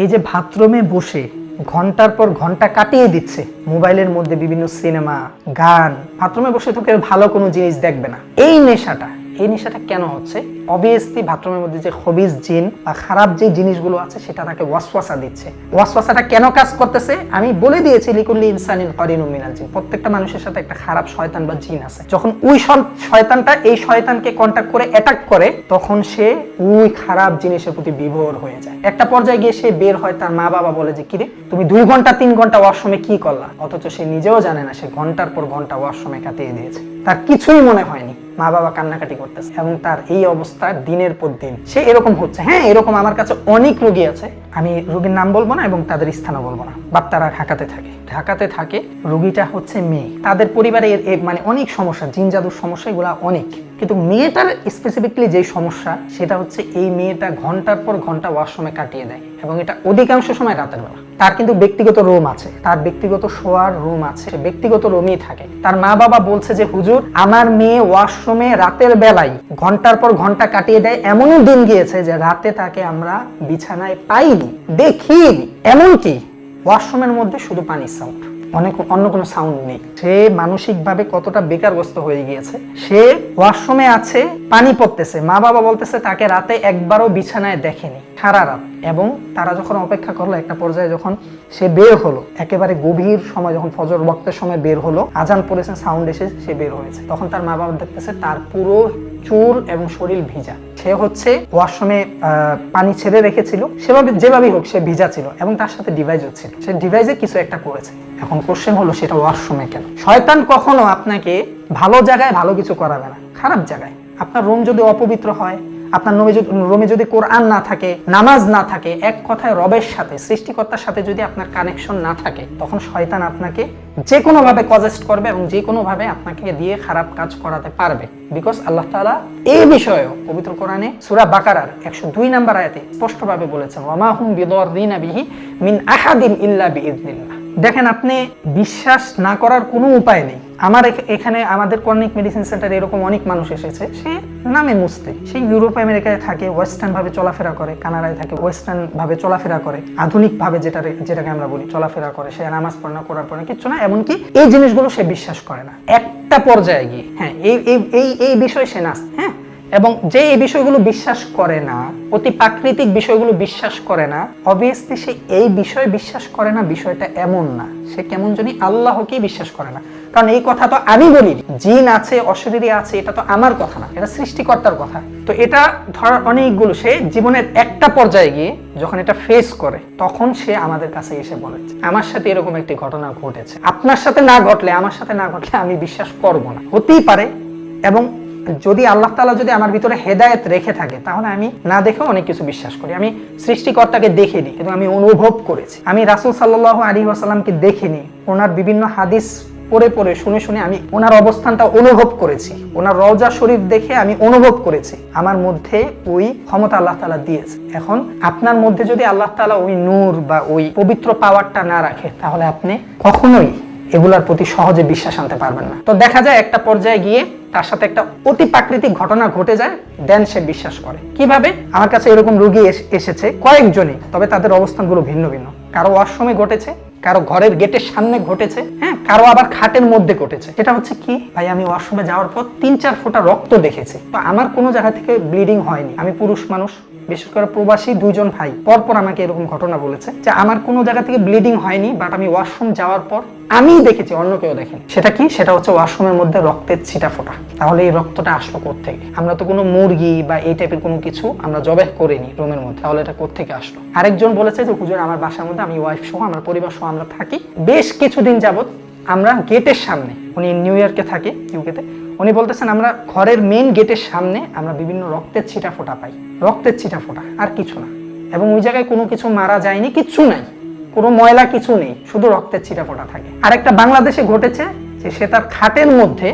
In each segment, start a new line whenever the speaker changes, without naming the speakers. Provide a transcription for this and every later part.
এই যে বাথরুমে বসে ঘন্টার পর ঘন্টা কাটিয়ে দিচ্ছে মোবাইলের মধ্যে বিভিন্ন সিনেমা গান, বাথরুমে বসে তো কেউ ভালো কোনো জিনিস দেখবে না। এই নেশাটা কেন হচ্ছে? অবভিয়াসলি বাথরুমের মধ্যে যে খবিজ জিন বা খারাপ যে জিনিসগুলো আছে সেটা তাকে ওয়াসওয়াসা দিচ্ছে। ওয়াসওয়াসাটা কেন কাজ করতেছে আমি বলে দিয়েছি, লিকুল্লি ইনসানিন কারিনুম মিনাল জিন। প্রত্যেকটা মানুষের সাথে একটা খারাপ শয়তান বা জিন আছে। যখন ওই শয়তানটা এই শয়তানকে কন্টাক্ট করে অ্যাটাক করে, তখন সে ওই খারাপ জিনিসের প্রতি বিভোর হয়ে যায়। একটা পর্যায়ে গিয়ে সে বের হয়, তার মা বাবা বলে যে কিরে তুমি 2 ঘন্টা 3 ঘন্টা ওয়াশরুমে কি করলা? অথচ সে নিজেও জানে না সে ঘন্টার পর ঘন্টা ওয়াশরুমে কাটিয়ে দিয়েছে, তার কিছুই মনে হয়নি। মা বাবা কান্নাকাটি করতেছে এবং তার এই অবস্থা দিনের পর দিন সে এরকম হচ্ছে। হ্যাঁ, এরকম আমার কাছে অনেক রোগী আছে, আমি রোগীর নাম বলবো না এবং তাদের স্থানও বলবো না, বাট তারা ঢাকাতে থাকে। রোগীটা হচ্ছে মেয়ে, তাদের পরিবারে মানে অনেক সমস্যা, জিন জাদুর সমস্যা এগুলা অনেক, কিন্তু মেয়েটার স্পেসিফিকলি যে সমস্যা সেটা হচ্ছে এই মেয়েটা ঘন্টার পর ঘন্টা ওয়াশরুমে কাটিয়ে দেয় এবং এটা অধিকাংশ সময় রাতের বেলা। তার কিন্তু ব্যক্তিগত রুম আছে, তার ব্যক্তিগত শোয়ার রুম আছে, সে ব্যক্তিগত রুমেই থাকে। তার মা বাবা বলছে যে হুজুর আমার মেয়ে ওয়াশরুমে রাতের বেলায় ঘন্টার পর ঘন্টা কাটিয়ে দেয়, এমনও দিন গিয়েছে যে রাতে তাকে আমরা বিছানায় পাইনি, দেখিনি। এমনকি ওয়াশরুমের মধ্যে শুধু পানির সাউন্ড, অন্য কোনো সাউন্ড নেই। সে মানসিকভাবে কতটা বেকারগ্রস্ত হয়ে গিয়েছে। সে ওয়াশরুমে আছে, পানি পড়তেছে, মা বাবা বলতেছে তাকে রাতে একবারও বিছানায় দেখেনি সারা রাত। এবং তারা যখন অপেক্ষা করলো, একটা পর্যায়ে যখন সে বের হলো, একেবারে গভীর সময় যখন ফজর ওয়াক্তের সময় বের হলো, আজান পড়েছে, সাউন্ড এসে সে বের হয়েছে, তখন তার মা বাবা দেখতেছে তার পুরো চুল এবং শরীর ভিজা। সে হচ্ছে ওয়াশরুমে পানি ছেড়ে রেখেছিল, যেভাবেই হোক সে ভিজা ছিল এবং তার সাথে ডিভাইসও ছিল, সে ডিভাইসে কিছু একটা করেছে। এখন কোশ্চেন হলো সেটা ওয়াশরুমে কেন? শয়তান কখনো আপনাকে ভালো জায়গায় ভালো কিছু করাবে না, খারাপ জায়গায়। আপনার রুম যদি অপবিত্র হয়, আপনার রুমে যদি কোরআন না থাকে, নামাজ না থাকে, এক কথায় রবের সাথে, সৃষ্টিকর্তার সাথে যদি আপনার কানেকশন না থাকে, তখন শয়তান আপনাকে যে কোনো ভাবে কজেস্ট করবে এবং যে কোনো ভাবে আপনাকে দিয়ে খারাপ কাজ করাতে পারবে। বিকজ আল্লাহ তাআলা এই বিষয়েও পবিত্র কোরআনে সূরা বাকারার 102 নম্বর আয়াতে স্পষ্টভাবে বলেছেন, ওয়ামা হুম বিদররিনা বিহি মিন আহাদিন ইল্লা বিইذনিল্লাহ। দেখেন, আপনি বিশ্বাস না করার কোনো উপায় নেই। এখানে আমাদের কর্নিক মেডিসিন সেন্টারে এরকম অনেক মানুষ এসেছে, সে নামে মুসলিম, সে ইউরোপ আমেরিকায় থাকে, ওয়েস্টার্ন ভাবে চলাফেরা করে, কানাডায় থাকে, ওয়েস্টার্ন ভাবে চলাফেরা করে, আধুনিক ভাবে যেটাকে আমরা বলি চলাফেরা করে, সে নামাজ পড়ে না, কোরআন পড়ে না, কিচ্ছু না, এমনকি এই জিনিসগুলো সে বিশ্বাস করে না। একটা পর্যায়ে গিয়ে হ্যাঁ এই বিষয় সে নাস্তিক। হ্যাঁ, এবং যে এই বিষয়গুলো বিশ্বাস করে না, অতি প্রাকৃতিক বিষয়গুলো বিশ্বাস করে না, অবভিয়াসলি সে এই বিষয় বিশ্বাস করে না। বিষয়টা এমন না, সে কেমন জানি আল্লাহকে বিশ্বাস করে না। কারণ এই কথা তো আমি বলি, জিন আছে, অশরীরী আছে, এটা তো আমার কথা না, এটা সৃষ্টিকর্তার কথা। তো এটা ধরার অনেকগুলো, সে জীবনের একটা পর্যায়ে গিয়ে যখন এটা ফেস করে, তখন সে আমাদের কাছে এসে বলে আমার সাথে এরকম একটি ঘটনা ঘটেছে, আপনার সাথে না ঘটলে, আমার সাথে না ঘটলে আমি বিশ্বাস করব না। হতেই পারে, এবং যদি আল্লাহ তাআলা যদি আমার ভিতরে হেদায়েত রেখে থাকে, তাহলে আমি না দেখেও অনেক কিছু বিশ্বাস করি। আমি সৃষ্টিকর্তাকে দেখিনি, কিন্তু আমি অনুভব করেছি। আমি রাসূল সাল্লাল্লাহু আলাইহি ওয়াসাল্লামকে দেখিনি, ওনার বিভিন্ন হাদিস পড়ে শুনে আমি ওনার অবস্থানটা অনুভব করেছি, ওনার রওজা শরীফ দেখে আমি অনুভব করেছি। আমার মধ্যে ওই ক্ষমতা আল্লাহ তাআলা দিয়েছে। এখন আপনার মধ্যে যদি আল্লাহ তাআলা ওই নূর বা ওই পবিত্র পাওয়ারটা না রাখে, তাহলে আপনি কখনোই এগুলার প্রতি সহজে বিশ্বাস আনতে পারবেন না। তো দেখা যায় একটা পর্যায়ে গিয়ে তার সাথে একটা অতি প্রাকৃতিক ঘটনা ঘটে যায়, দেন সে বিশ্বাস করে। কিভাবে? আমার কাছে এরকম রোগী এসেছে কয়েকজনই, তবে তাদের অবস্থানগুলো ভিন্ন ভিন্ন। কারো ওয়াশরুমে ঘটেছে, কারো ঘরের গেটের সামনে ঘটেছে, হ্যাঁ, কারো আবার খাটের মধ্যে ঘটেছে। সেটা হচ্ছে কি, ভাই আমি ওয়াশরুমে যাওয়ার পর 3-4 ফোঁটা রক্ত দেখেছি, তো আমার কোনো জায়গা থেকে ব্লিডিং হয়নি। আমি পুরুষ মানুষ, বিশেষ করে প্রবাসী 2 জন ভাই পরপর আমাকে এরকম ঘটনা বলেছে যে আমার কোনো জায়গা থেকে ব্লিডিং হয়নি, বাট আমি ওয়াশরুম যাওয়ার পর আমি দেখেছি, অন্য কেউ দেখেনি। সেটা কি? সেটা হচ্ছে ওয়াশরুমের মধ্যে রক্তের ছিটা ফোঁটা। তাহলে এই রক্তটা আসলো কোত্থেকে? আমরা তো কোনো মুরগি বা এই টাইপের কোনো কিছু আমরা জবাই করিনি রুমের মধ্যে, তাহলে এটা কোত্থেকে আসলো? আরেকজন বলেছে যে হুজুর আমার বাসার মধ্যে আমি ওয়াইফ সহ, আমার পরিবার সহ আমরা থাকি, বেশ কিছুদিন যাবত আমরা গেটের সামনে, উনি নিউ ইয়র্কে থাকে, ইউকেতে, উনি বলতেছেন আমরা ঘরের মেইন গেটের সামনে আমরা বিভিন্ন রক্তের ছিটা ফোঁটা পাই, রক্তের ছিটা ফোঁটা, আর কিছু না। এবং ওই জায়গায় কোনো কিছু মারা যায়নি, কিচ্ছু নাই, কোনো ময়লা কিছু নেই, শুধু রক্তের ছিটা ফোঁটা থাকে। আরেকটা বাংলাদেশে ঘটেছে যে সে তার খাটের মধ্যে,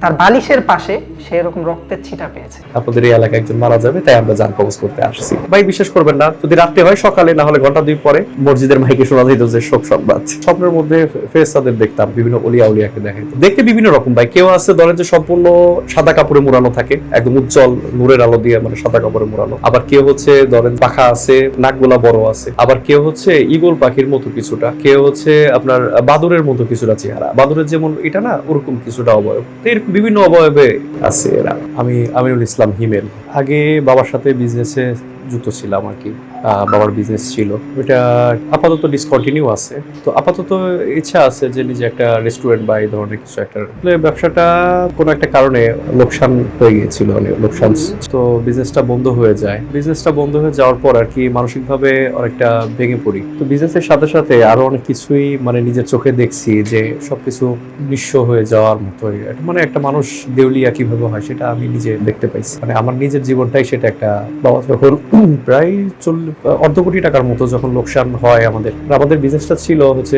তার বালিশের পাশে সে এরকম রক্তের ছিটা পেয়েছে।
আপনাদের এই এলাকায় একজন মারা যাবে, তাই আমরা জান কবজ করতে আসছি। ভাই বিশ্বাস করবেন না, যদি রাত্রে হয় সকালে, না হলে ঘন্টা 2 পরে মসজিদের মাইকে শোনা যেত যে শোক সংবাদ। স্বপ্নের মধ্যে ফেরেশতাদের দেখতাম, বিভিন্ন ওলিয়া উলিয়াকে দেখাইতো। দেখতে বিভিন্ন রকম ভাই, কেউ আছে ধরেন যে সম্পূর্ণ সাদা কাপড়ে মোড়ানো থাকে, একদম উজ্জ্বল নূরের আলো দিয়ে মানে সাদা কাপড়ে মোড়ানো। আবার কেউ হচ্ছে ধরেন পাখা আছে, নাকগুলা বড় আছে। আবার কেউ হচ্ছে ঈগল পাখির মতো কিছুটা, কেউ হচ্ছে আপনার বাদুরের মতো কিছুটা চেহারা, বাদুরের যেমন এটা না ওরকম কিছুটা অবয়ব। তো এরকম বিভিন্ন অবয়বে আছে এরা। আমি আমিনুল ইসলাম হিমেল। আগে বাবার সাথে বিজনেসে যুক্ত ছিলাম আর কি। বাবার বিজনেস ছিল, ওইটা আপাতত ডিসকন্টিনিউ আছে। তো আপাতত ইচ্ছা আছে যে নিজে একটা রেস্টুরেন্ট বা এই ধরনের কিছু একটা। ব্যবসাটা কোনো একটা কারণে লোকসান হয়ে গিয়েছিল, মানে লোকসান। তো বিজনেসটা বন্ধ হয়ে যায়। বিজনেসটা বন্ধ হয়ে যাওয়ার পর আর কি মানসিকভাবে অনেকটা ভেঙে পড়ি। তো বিজনেসের সাথে সাথে আরো অনেক কিছুই মানে নিজের চোখে দেখছি যে সবকিছু নিঃস্ব হয়ে যাওয়ার মতোই। মানে একটা মানুষ দেউলিয়া কিভাবে হয় সেটা আমি নিজে দেখতে পাইছি। মানে আমার নিজের জীবনটাই সেটা একটা। বাবা যখন প্রায় 1/2 কোটি টাকার মতো যখন লোকসান হয় আমাদের বিজনেসটা ছিল হচ্ছে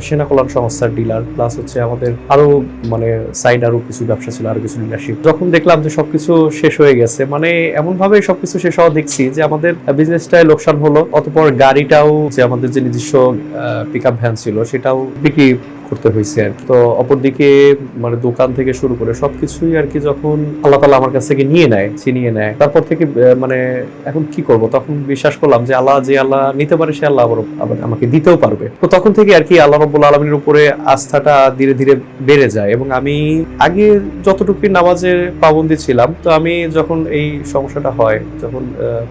সেনা কল্যাণ সংস্থার ডিলার, প্লাস হচ্ছে আমাদের আরো মানে সাইড আরো কিছু ব্যবসা ছিল, আরো কিছু ডিলারশিপ। যখন দেখলাম যে সবকিছু শেষ হয়ে গেছে, মানে এমন ভাবে সবকিছু শেষ হওয়া দেখছি যে আমাদের বিজনেসটায় লোকসান হলো। অতঃপর গাড়িটাও, যে আমাদের যে নিজস্ব পিকআপ ভ্যান ছিল, সেটাও বিক্রি করতে হয়েছে আর কি। তো অপরদিকে মানে দোকান থেকে শুরু করে সবকিছুই আর কি যখন আল্লাহ তাআলা আমার কাছ থেকে ছিনিয়ে নেয়, তারপর থেকে মানে এখন কি করব, তখন বিশ্বাস করলাম যে আল্লাহ নিতে পারে, সে আল্লাহ আবার আমাকে দিতেও পারবে। তো তখন থেকে আর কি আল্লাহ রাব্বুল আলামিনের উপরে আস্থাটা ধীরে ধীরে বেড়ে যায়। এবং আমি আগে যতটুকু নামাজের পাবন্দি ছিলাম, তো আমি যখন এই সমস্যাটা হয়, যখন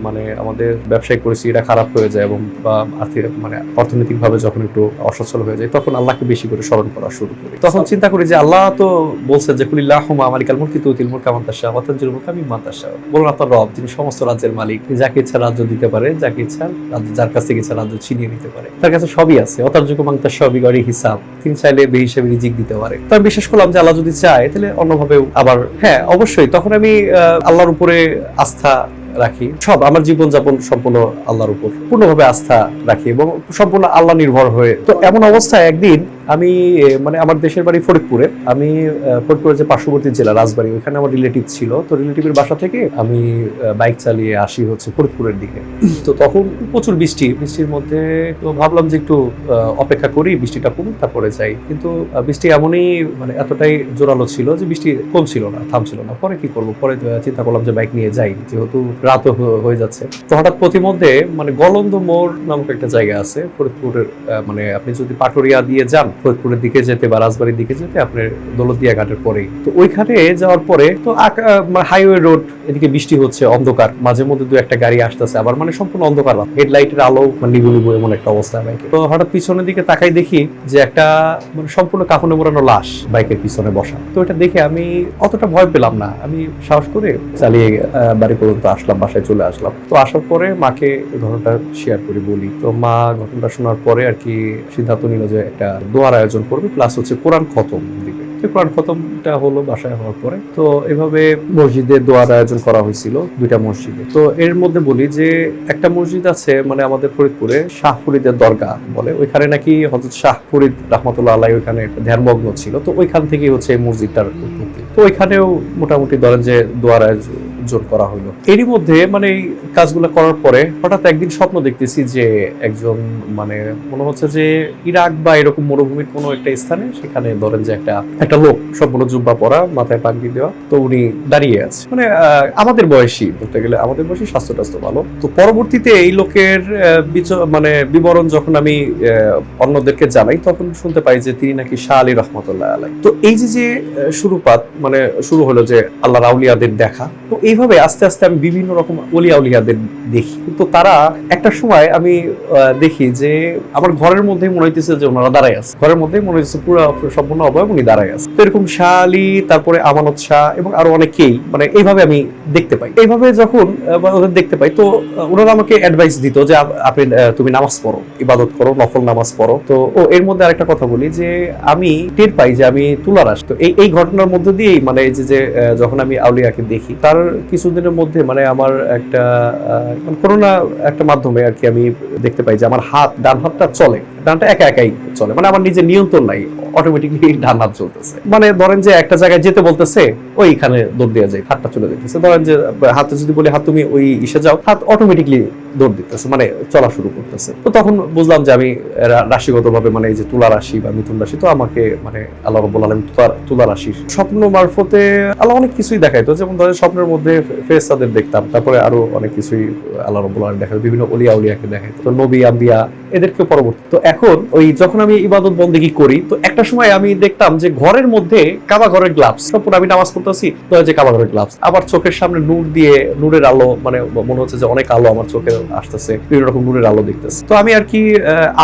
মানে আমাদের ব্যবসায়িক পরিস্থিতিটা খারাপ হয়ে যায় এবং বা আর্থিক মানে অর্থনৈতিকভাবে যখন একটু অসচ্ছল হয়ে যায়, তখন আল্লাহকে বেশি করে স্মরণ করা শুরু করি। তখন চিন্তা করি যে আল্লাহ তো বলছেন যে কুলিল্লাহুম্মা মালিকাল মুলকি তুতিল মুলকা মান তাশা ওয়া তানজিলুল মুলকা মিম্মান তাশা। বলুন আপনার রব, যিনি সমস্ত রাজ্যের মালিক, যাকে ইচ্ছা রাজ্য দিতে পারে, যাকে ইচ্ছা রাজ্য, যার কাছ থেকে ইচ্ছা রাজ্য ছিনিয়ে নিতে পারে, তার কাছে সবই আছে। অতারযুকু মান তাশা বিগরি হিসাব, তিনি চাইলে বেহিসাবি রিজিক দিতে পারে। তো আমি বিশ্বাস করলাম যে আল্লাহ যদি চায় তাহলে অন্যভাবেও আবার হ্যাঁ অবশ্যই। তখন আমি আল্লাহর উপরে আস্থা রাখি। সব আমার জীবনযাপন সম্পূর্ণ আল্লাহর উপর পূর্ণভাবে আস্থা রাখি এবং সম্পূর্ণ আল্লাহ নির্ভর হয়ে। তো এমন অবস্থায় একদিন আমি মানে আমার দেশের বাড়ি ফরিদপুরে, আমি ফরিদপুরের যে পার্শ্ববর্তী জেলা রাজবাড়ী, ওখানে আমার রিলেটিভ ছিল। তো রিলেটিভের বাসা থেকে আমি বাইক চালিয়ে আসি হচ্ছে ফরিদপুরের দিকে। তো তখন প্রচুর বৃষ্টির মধ্যে তো ভাবলাম যে একটু অপেক্ষা করি, বৃষ্টিটা কমুক তারপরে যাই। কিন্তু বৃষ্টি এমনই মানে এতটাই জোরালো ছিল যে বৃষ্টি কমছিল না, থামছিল না। পরে কি করবো, পরে চিন্তা করলাম যে বাইক নিয়ে যাই, যেহেতু রাতও হয়ে যাচ্ছে। তো হঠাৎ প্রতিমধ্যে মানে গলন্দ মোড় নামক একটা জায়গা আছে ফরিদপুরের, মানে আপনি যদি পাটুরিয়া দিয়ে যান ফরিদপুরের দিকে যেতে বা রাজবাড়ির দিকে যেতে, আপনার দৌলতদিয়া ঘাটের পরেই। তো ওইখানে যাওয়ার পরে তো হাইওয়ে রোড, এদিকে বৃষ্টি হচ্ছে, অন্ধকার, মাঝে মধ্যে 2-1টা গাড়ি আসতেছে, আবার মানে সম্পূর্ণ অন্ধকার, হেডলাইটের আলো মানে নিবু এমন একটা অবস্থা বাইকে। তো হঠাৎ পিছনের দিকে তাকাই, দেখি যে একটা মানে সম্পূর্ণ কাফনে মোড়ানো লাশ বাইকের পিছনে বসা। তো এটা দেখে আমি অতটা ভয় পেলাম না, আমি সাহস করে চালিয়ে বাড়ি পর্যন্ত আসলাম, বাসায় চলে আসলাম। তো আসার পরে মাকে ঘটনাটা শেয়ার করে বলি। তো মা ঘটনাটা শোনার পরে আর কি সিদ্ধান্ত নিল যে একটা দোয়ার আয়োজন করবে, প্লাস হচ্ছে কোরআন খতম দিবে। কোরআন খতমটা হলো বাসায় হওয়ার পরে। তো এভাবে মসজিদে দোয়ার আয়োজন করা হয়েছিল 2টা মসজিদে। তো এর মধ্যে বলি যে একটা মসজিদ আছে মানে আমাদের ফরিদপুরে শাহ ফরিদের দরগা বলে, ওইখানে নাকি হযরত শাহ ফরিদ রাহমাতুল্লাহ আলাইহি ওইখানে ধ্যানমগ্ন ছিল। তো ওইখান থেকে হচ্ছে এই মসজিদটার উৎপত্তি। তো ওইখানেও মোটামুটি ধরেন যে দোয়ার আয়োজন করা হলো। এরই মধ্যে মানে কাজগুলো করার পরে হঠাৎ একদিন স্বপ্ন দেখতেছি যে একজন মানে মনে হচ্ছে যে ইরাক বা এরকম মরুভূমির কোনো একটা স্থানে, সেখানে ধরেন যে একটা লোক সম্পূর্ণ জুব্বা পরা, মাথায় পাগড়ি দেওয়া, তো উনি দাঁড়িয়ে আছে, মানে আমাদের বয়সী, বলতে গেলে আমাদের বয়সী, স্বাস্থ্য টাস্থ্য ভালো। তো পরবর্তীতে এই লোকের মানে বিবরণ যখন আমি অন্যদেরকে জানাই, তখন শুনতে পাই যে তিনি নাকি শাহ আলী রহমতুল্লাহ আলাই। তো এই যে শুরুপাত মানে শুরু হলো যে আল্লাহর আউলিয়াদের দেখা। তো এইভাবে আস্তে আস্তে আমি বিভিন্ন রকম আউলিয়াদের দেখি। তো তারা একটা সময় আমি দেখি যে আমার ঘরের মধ্যেই মনে হইতেছে যে ওনারা দাঁড়ায় আছে, ঘরের মধ্যেই মনে হচ্ছে পুরো সম্পূর্ণ অবয়ব উনি দাঁড়ায় আছে। তো এরকম শাহ আলী, তারপরে আমানত শাহ এবং আরো অনেকেই মানে এইভাবে আমি দেখতে পাই। এইভাবে যখন ওদের দেখতে পাই, তো ওনারা আমাকে অ্যাডভাইস দিত যে তুমি নামাজ পড়ো, ইবাদত করো, নফল নামাজ পড়ো। তো এর মধ্যে আরেকটা কথা বলি যে আমি টের পাই যে আমি তুলারাস। তো এই ঘটনার মধ্যে দিয়েই মানে এই যে যখন আমি আউলিয়াকে দেখি, তার কিছুদিনের মধ্যে মানে আমার একটা করোনা একটা মাধ্যমে আর কি আমি দেখতে পাই যে আমার ডান হাতটা চলে, ডানটা একাই চলে, মানে আমার নিজের নিয়ন্ত্রণ নাই, অটোমেটিকলি ডান হাত চলতেছে। মানে ধরেন যে একটা জায়গায় যেতে বলতেছে, ওইখানে দৌড় দেওয়া যায়, হাতটা চলে যেতেছে। ধরেন যে হাতে যদি বলি হাত তুমি ওই ইসে যাও, হাত অটোমেটিকলি দৌড় দিতেছে, মানে চলা শুরু করতেছে। তো তখন বুঝলাম যে আমি রাশিগতভাবে মানে এই যে তুলা রাশি বা মিথুন রাশি, তো আমাকে মানে আল্লাহ রাব্বুল আলামিন তুলা রাশি স্বপ্ন মারফতে আল্লাহ অনেক কিছুই দেখাইতো। যেমন ধরেন স্বপ্নের মধ্যে ফেরেশতাদের দেখতাম, তারপরে আরো অনেক কিছুই আল্লাহ রাব্বুল আলামিন দেখাইতো, বিভিন্ন ওলিয়া উলিয়াকে দেখাইতো, তো নবী আম্বিয়া এদেরকে পরবর্তী। তো এখন ওই যখন আমি ইবাদত বন্দেগী করি, তো একটা সময় আমি দেখতাম যে ঘরের মধ্যে কাবা ঘরের গ্লাভস, তারপর আমি নামাজ পড়তেছি, তো যে কাবা ঘরের গ্লাভস, আবার চোখের সামনে নূর দিয়ে, নূরের আলো, মানে মনে হচ্ছে যে অনেক আলো আমার চোখে আসতেছে, বিভিন্ন রকম নূরের আলো দেখতেছে। তো আমি আর কি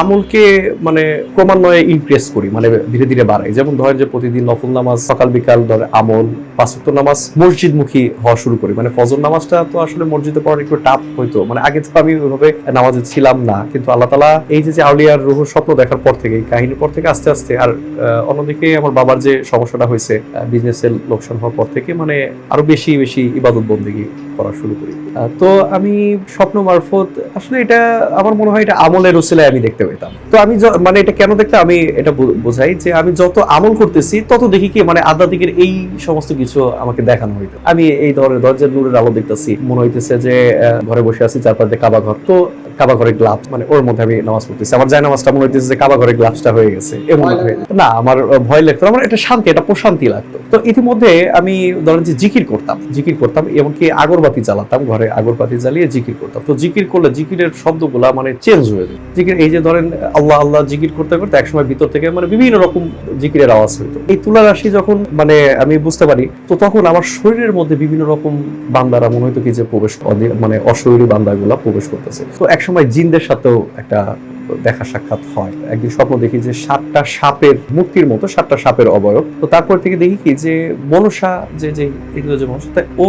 আমলকে মানে ক্রমান্বয়ে ইমপ্রেস করি, মানে ধীরে ধীরে বাড়াই। যেমন ধরেন যে প্রতিদিন নফল নামাজ সকাল বিকাল ধরে আমল, 5 ওয়াক্ত নামাজ মসজিদমুখী হওয়া শুরু করি। মানে ফজর নামাজটা তো আসলে মসজিদে পড়া একটু টাফ হইতো, মানে আগে তো আমি ওইভাবে নামাজে ছিলাম না, কিন্তু আল্লাহ তাআলা এই যে আউলিয়ার রুহুর স্বপ্ন দেখার পর থেকে, এই কাহিনীর পর থেকে আস্তে আস্তে, আর অন্যদিকে আমার বাবার যে সমস্যাটা হয়েছে বিজনেসের লোকসান হওয়ার পর থেকে, মানে আরো বেশি বেশি ইবাদত বন্দেগী করা শুরু করি। তো আমি স্বপ্ন মারফত আসলে এটা আমার মনে হয় এটা আমলের উসিলায় আমি দেখতে পেতাম। তো আমি মানে এটা কেন দেখতে, আমি এটা বোঝাই যে আমি যত আমল করতেছি তত দেখি কি মানে আধ্যাত্মিকের এই সমস্ত কিছু আমাকে দেখানো হইতো। আমি এই দরজার নূরের আলো দেখতেছি, মনে হইতেছে যে ঘরে বসে আছি, চারপাশে কাবা ঘর, তো কাবা ঘরের গ্লাভস, মানে ওর মধ্যে আমি নামাজ পড়তেছি, আমার যায় নামাজটা মনে হইতেছে যে কাবা ঘরের গ্লাভসটা হয়ে গেছে, এমন না আমার ভয় লাগতো, আমার এটা শান্তি, এটা প্রশান্তি লাগতো। তো ইতিমধ্যে আমি ধরেন যে জিকির করতাম, এমনকি আগরবাতি জ্বালাতাম, ঘরে আগরবাতি জ্বালিয়ে জিকির করতাম। তো জিকির করলে জিকিরের শব্দগুলা মানে চেঞ্জ হয়ে যায়। জিকির এই যে ধরেন আল্লাহ আল্লাহ জিকির করতে করতে একসময় ভিতর থেকে মানে বিভিন্ন রকম জিকিরের আওয়াজ হইতো। এই তুলা রাশি যখন মানে আমি বুঝতে পারি, তো তখন আমার শরীরের মধ্যে বিভিন্ন রকম বান্দারা মনে হইতো কি যে প্রবেশ, মানে অশরীরী বান্দাগুলা প্রবেশ করতেছে। তো একসময় জিনদের সাথেও একটা দেখা সাক্ষাৎ হয়। একদিন স্বপ্ন দেখি যে 7টা সাপের মূর্তির মতো 7টা সাপের অবয়ব। তো তারপর থেকে দেখি কি যে মনসা যে এগুলো যে মনসা, ও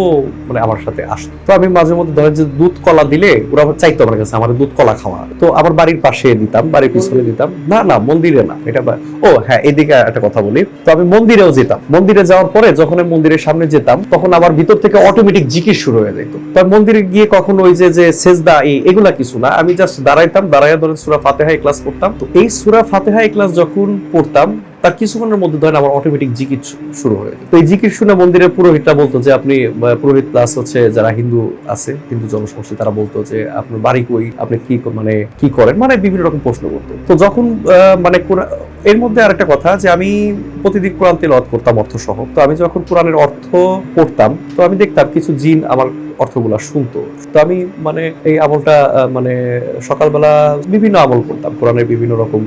মানে আমার সাথে আসতো। তো আমি মাঝে মধ্যে ধরেন যে দুধ কলা দিলে ওরা চাইতো আমার কাছে, আমার দুধ কলা খাওয়া। তো আবার বাড়ির পাশে দিতাম, বাড়ির পিছনে দিতাম, না মন্দিরে না, এটা ও হ্যাঁ এদিকে একটা কথা বলি। তো আমি মন্দিরেও যেতাম, মন্দিরে যাওয়ার পরে যখন আমি মন্দিরের সামনে যেতাম, তখন আমার ভিতর থেকে অটোমেটিক জিকির শুরু হয়ে যেত। তো মন্দিরে গিয়ে কখন ওই যে সেজদা এগুলা কিছু না, আমি জাস্ট দাঁড়াইতাম, দাঁড়াইয়া ধরেন সূরা ফাতিহা ক্লাস করতাম। তো এই সূরা ফাতিহা ক্লাস যখন পড়তাম, তার কিছুক্ষণের মধ্যে ধরেন আমার অটোমেটিক জিকির শুরু হয়ে যেত। তো এই জিকির শুনে মন্দিরের পুরোহিতরা বলতো যে আপনি, পুরোহিত প্লাস হচ্ছে যারা হিন্দু আছে, হিন্দু জনসমষ্টি, তারা বলতো যে আপনার বাড়ি কই, আপনি কি করেন, মানে বিভিন্ন রকম প্রশ্ন করতো। তো যখন মানে এর মধ্যে আরেকটা কথা যে আমি প্রতিদিন কোরআন তেলাওয়াত করতাম অর্থ সহ। তো আমি যখন কোরআনের অর্থ পড়তাম, তো আমি দেখতাম কিছু জিন আমার অর্থগুলা শুনতো। তো আমি মানে এই আমলটা মানে সকালবেলা বিভিন্ন আমল করতাম, কোরআনের বিভিন্ন রকম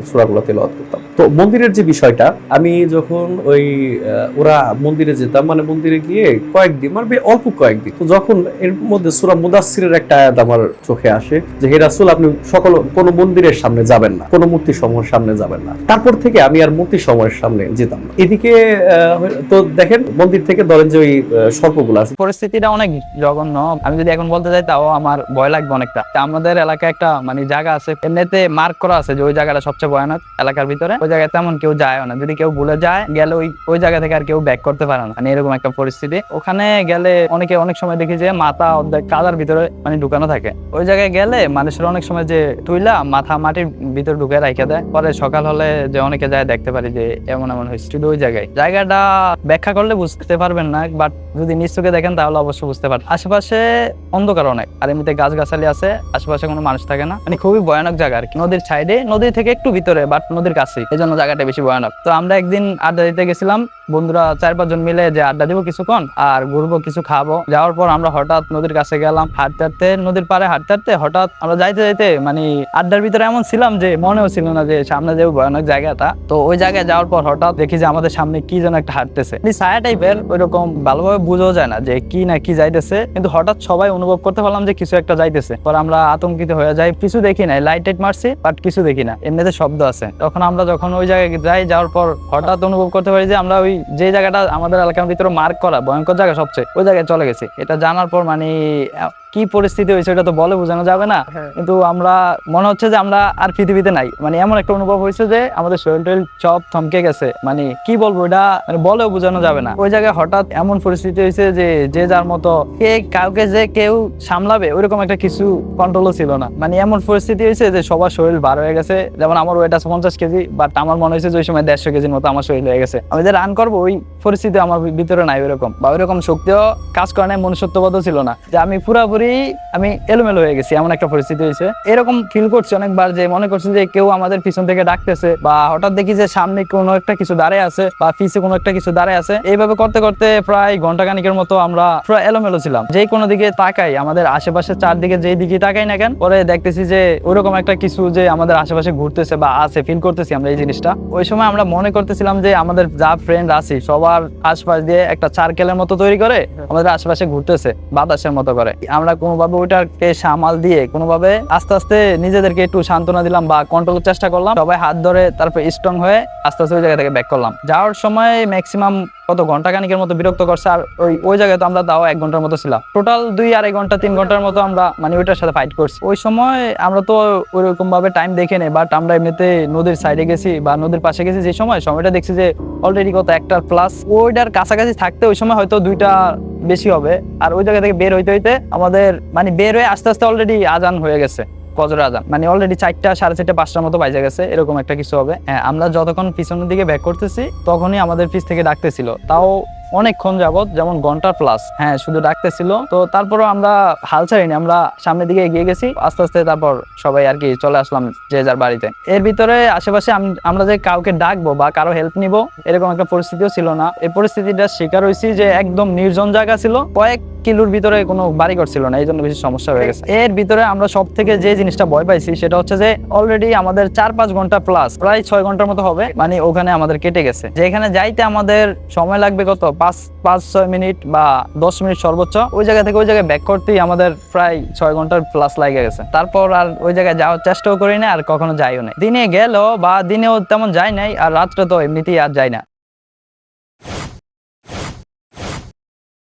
সূরাগুলা তেলাওয়াত করতাম। তো মন্দিরের যে বিষয়টা, আমি যখন ওই ওরা মন্দিরে যেতাম, মানে মন্দিরে গিয়ে কয়েকদিন, মানে অল্প কয়েকদিন, তো যখন এর মধ্যে সূরা মুদাসসিরের একটা আয়াত আমার চোখে আসে যে হে রাসূল, আপনি কোনো মন্দিরের সামনে যাবেন না, কোনো মূর্তি সমূহের সামনে যাবেন না। তারপর থেকে আমি আর মূর্তি সমূহের সামনে যেতাম না। এদিকে তো দেখেন মন্দির থেকে ধরেন যে ওই সর্পগুলো আছে,
পরিস্থিতিটা অনেক জঘন্য। আমি যদি এখন বলতে চাই তাও আমার ভয় লাগবে অনেকটা। আমাদের এলাকায় একটা মানে জায়গা আছে, এমনিতে মার্ক করা আছে যে ওই জায়গাটা সবচেয়ে ভয়ানক এলাকার ভিতরে। ওই জায়গায় তেমন কেউ যায় না, যদি কেউ ভুলে যায় গেলে ওই জায়গা থেকে আর কেউ ব্যাক করতে পারে না, মানে এরকম একটা পরিস্থিতি। ওখানে গেলে অনেক সময় দেখি যে মাথা অর্ধেক কাদার ভিতরে মানে ঢুকানো থাকে। ওই জায়গায় গেলে মানুষের অনেক সময় যে তুইলা মাথা মাটির ভিতরে ঢুকে রাখা দেয়, পরে সকাল হলে যে অনেকে যায় দেখতে পারি যে এমন হয়েছে। শুধু ওই জায়গাটা ব্যাখ্যা করলে বুঝতে পারবেন না, বাট যদি নিজ চোখে দেখেন তাহলে অবশ্যই বুঝতে পারবেন। আশেপাশে অন্ধকার অনেক, আর এমনিতে গাছগাছালি আছে, আশেপাশে কোনো মানুষ থাকে না, মানে খুবই ভয়ানক জায়গা আর কি। নদীর সাইডে, নদী থেকে একটু ভিতরে, বাট নদীর কাছেই, এই জন্য জায়গাটা বেশি ভয়ানক। তো আমরা একদিন আড্ডা দিতে গেছিলাম, বন্ধুরা 4-5 জন মিলে, যে আড্ডা দিব কিছুক্ষণ আর ঘুরবো, কিছু খাবো। যাওয়ার পর আমরা হঠাৎ নদীর কাছে গেলাম, হাঁটতে নদীর পাড়ে হাঁটতে হঠাৎ আমরা যাইতে মানে আড্ডার ভিতরে এমন ছিলাম যে মনেও ছিল না যে সামনে যে ভয়ানক জায়গাটা। তো ওই জায়গায় যাওয়ার পর হঠাৎ দেখি যে আমাদের সামনে কি যেন একটা হাঁটতেছে, ছায়া টাইপের, ওইরকম ভালোভাবে বুঝাও যায় না যে কি না কি যাইতেছে, কিন্তু হঠাৎ সবাই অনুভব করতে পারলাম যে কিছু একটা যাইতেছে। পর আমরা আতঙ্কিত হয়ে যাই, কিছু দেখি নাই, লাইট মারছি বাট কিছু দেখি না, এমনিতে শব্দ আছে। তখন আমরা যখন ওই জায়গায় যাওয়ার পর হঠাৎ অনুভব করতে পারি যে আমরা ওই যে জায়গাটা আমাদের এলাকার ভিতরে মার্ক করা ভয়ঙ্কর জায়গা সবচেয়ে, ওই জায়গায় চলে গেছি। এটা জানার পর মানে কি পরিস্থিতি হয়েছে ওটা তো বলে বোঝানো যাবে না, কিন্তু আমরা মনে হচ্ছে যে আমরা আর পৃথিবীতে নাই, মানে এমন একটা অনুভব হয়েছে যে আমাদের শরীর টরীর সব থমকে গেছে, মানে কি বলবো এটা মানে বলেও বোঝানো যাবে না। ওই জায়গায় হঠাৎ এমন পরিস্থিতি হয়েছে যে যে যার মতো কে কাউকে যে কেউ সামলাবে ওইরকম একটা কিছু কন্ট্রোলও ছিল না, মানে এমন পরিস্থিতি হয়েছে যে সবার শরীর ভার হয়ে গেছে। যেমন আমার ওয়েট আছে 50 কেজি, বাট আমার মনে হয়েছে যে ওই সময় 150 কেজির মতো আমার শরীর হয়ে গেছে। আমি যে রান করবো ওই পরিস্থিতি আমার ভিতরে নাই ওইরকম, বা ওইরকম শক্তিও কাজ করে না, মনুষ্যত্ববোধও ছিল না, যে আমি পুরাপুরি আমি এলোমেলো হয়ে গেছি, এমন একটা পরিস্থিতি হয়েছে। এরকম ফিল করছি অনেকবার যে মনে করছি যে কেউ আমাদের পিছন থেকে ডাকতেছে, বা হঠাৎ দেখি যে সামনে কোনো একটা কিছু দাঁড়ায় আছে বা পিছে কোনো একটা কিছু দাঁড়ায় আছে। এইভাবে করতে করতে প্রায় ঘন্টাখানিকের মতো আমরা পুরো এলোমেলো ছিলাম। যে কোনো দিকে তাকাই, আমাদের আশেপাশে চারদিকে যেই দিকে তাকাই না কেন, পরে দেখতেছি যে ওইরকম একটা কিছু যে আমাদের আশেপাশে ঘুরতেছে বা আছে, ফিল করতেছি আমরা এই জিনিসটা। ওই সময় আমরা মনে করতেছিলাম যে আমাদের যা ফ্রেন্ড আছে সবার আশপাশ দিয়ে একটা সার্কেলের মতো তৈরি করে আমাদের আশেপাশে ঘুরতেছে বাতাসের মতো করে। আমরা কোনোভাবে ওইটাকে সামাল দিয়ে কোনোভাবে আস্তে আস্তে নিজেদেরকে একটু সান্ত্বনা দিলাম বা কন্ট্রোলের চেষ্টা করলাম, সবাই হাত ধরে তারপর স্ট্রং হয়ে আস্তে আস্তে ওই জায়গা থেকে ব্যাক করলাম। যাওয়ার সময় ম্যাক্সিমাম কত ঘন্টাখানিকের মতো বিরক্ত করছে, আর ওই জায়গায় তো আমরা তাও 1 ঘন্টার মতো ছিলাম। টোটাল 2-2.5 ঘন্টা 3 ঘন্টার মতো আমরা মানে ওইটার সাথে ফাইট করছি। ওই সময় আমরা তো ওইরকম ভাবে টাইম দেখে নেই, বাট আমরা এমনিতে নদীর সাইডে গেছি বা নদীর পাশে গেছি, যে সময়টা দেখছি যে অলরেডি কত 1টা প্লাস, ওইটার কাছাকাছি থাকতে ওই সময় হয়তো 2টা বেশি হবে। আর ওই জায়গা থেকে বের হইতে হইতে আমাদের মানে বের হয়ে আস্তে আস্তে অলরেডি আজান হয়ে গেছে, ফজরের আজান, মানে অলরেডি 4টা 4:30 5টার মতো বাজে গেছে, এরকম একটা কিছু হবে। হ্যাঁ, আমরা যতক্ষণ পিছনের দিকে ব্যাক করতেছি তখনই আমাদের পিছ থেকে ডাকতেছিল, তাও অনেকক্ষণ যাবত, যেমন ঘন্টা প্লাস। হ্যাঁ, শুধু ডাকতেছিল। তো তারপরও আমরা হাল ছাড়িনি, আমরা সামনের দিকে এগিয়ে গেছি আস্তে আস্তে। তারপর সবাই আর কি চলে আসলাম যে যার বাড়িতে। এর ভিতরে আশেপাশে আমরা যে কাউকে ডাকবো বা কারো হেল্প নিব এরকম একটা পরিস্থিতিও ছিল না। এই পরিস্থিতিটা শিকার হয়েছি যে একদম নির্জন জায়গা ছিল, কয়েক কিলোর ভিতরে কোনো বাড়িঘর ছিল না, এই জন্য বেশি সমস্যা হয়ে গেছে। এর ভিতরে আমরা সব থেকে যে জিনিসটা ভয় পাইছি সেটা হচ্ছে যে অলরেডি আমাদের 4-5 ঘন্টা প্লাস, প্রায় 6 ঘন্টার মতো হবে, মানে ওখানে আমাদের কেটে গেছে। যেখানে যাইতে আমাদের সময় লাগবে কত 5-6 মিনিট বা 10 মিনিট সর্বোচ্চ, ওই জায়গা থেকে ওই জায়গায় ব্যাক করতেই আমাদের প্রায় 6 ঘন্টার প্লাস লাগে গেছে। তারপর আর ওই জায়গায় যাওয়ার চেষ্টাও করি না, আর কখনো যাইও না। দিনে গেল বা দিনেও তেমন যাই নাই, আর রাত্রে তো এমনিতেই আর যাই না।